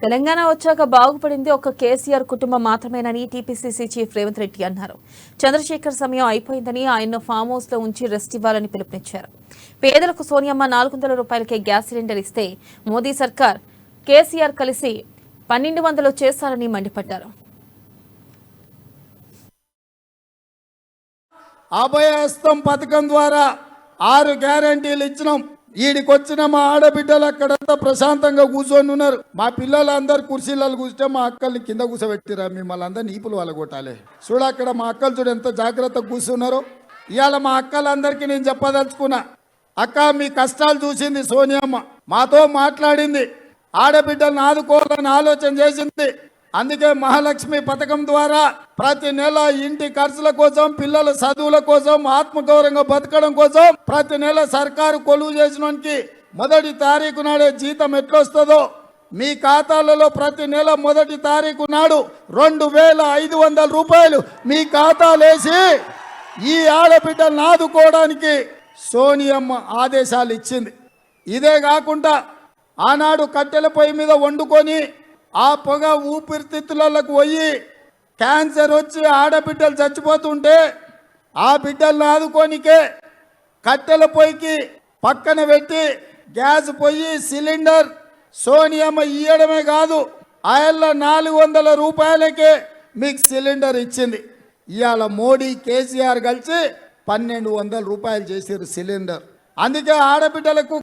తెలంగాణ వచ్చాక బాగుపడింది ఒక కేసీఆర్ కుటుంబం మాత్రమేనని టీపీసీసీ చీఫ్ రేవంత్ రెడ్డి అన్నారు. చంద్రశేఖర్ సమయం అయిపోయిందని ఆయన్ను ఫామ్ హౌస్ లో ఉంచి రెస్ట్ ఇవ్వాలని పిలుపునిచ్చారు. పేదలకు సోనియమ్మ 400 రూపాయలకే గ్యాస్ సిలిండర్ ఇస్తే మోదీ సర్కార్ కేసీఆర్ కలిసి 1200 చేశారని మండిపడ్డారు. అభయహస్తం పథకం ద్వారా 6 గ్యారంటీలు ఇచ్చినాం. ఈడికొచ్చిన మా ఆడబిడ్డలు అక్కడంతా ప్రశాంతంగా కూర్చొని ఉన్నారు. మా పిల్లలందరూ కుర్చీలలో కూర్చుంటే మా అక్కల్ని కింద కూర్చోబెట్టిరా, మిమ్మల్ని అందరినీ ఈపులు వాళ్ళ కొట్టాలి. చూడ అక్కడ మా అక్కలు చూడు ఎంత జాగ్రత్తగా కూర్చున్నారో. ఇవాళ మా అక్కలందరికీ నేను చెప్పదలుచుకున్నా, అక్క మీ కష్టాలు చూసింది సోనియమ్మ, మాతో మాట్లాడింది, ఆడబిడ్డలను ఆదుకోవాలని ఆలోచన చేసింది. అందుకే మహాలక్ష్మి పథకం ద్వారా ప్రతి నెల ఇంటి ఖర్చుల కోసం, పిల్లల చదువుల కోసం, ఆత్మగౌరవంగా బతకడం కోసం ప్రతి నెల సర్కారు కొలువు చేసినోనికి మొదటి తారీఖు నాడే జీతం ఎట్లొస్తుందో మీ ఖాతాలలో ప్రతి నెల మొదటి తారీఖు నాడు 2500 రూపాయలు మీ ఖాతాలేసి ఈ ఆడబిడ్డలను ఆదుకోవడానికి సోనియమ్మ ఆదేశాలు ఇచ్చింది. ఇదే కాకుండా ఆనాడు కట్టెల పొయ్యి మీద వండుకొని ఆ పొగ ఊపిరితిత్తులకు పోయి క్యాన్సర్ వచ్చి ఆడబిడ్డలు చచ్చిపోతుంటే ఆ బిడ్డలను ఆదుకోనికే కట్టెల పొయ్యికి పక్కన పెట్టి గ్యాస్ పొయ్యి సిలిండర్ సోనియమ్మ ఇయ్యడమే కాదు, ఆయల్ల 400 రూపాయలకే మీకు సిలిండర్ ఇచ్చింది. ఇవాళ మోడీ కేసీఆర్ కలిసి 1200 రూపాయలు చేసారు సిలిండర్. అందుకే ఆడబిడ్డలకు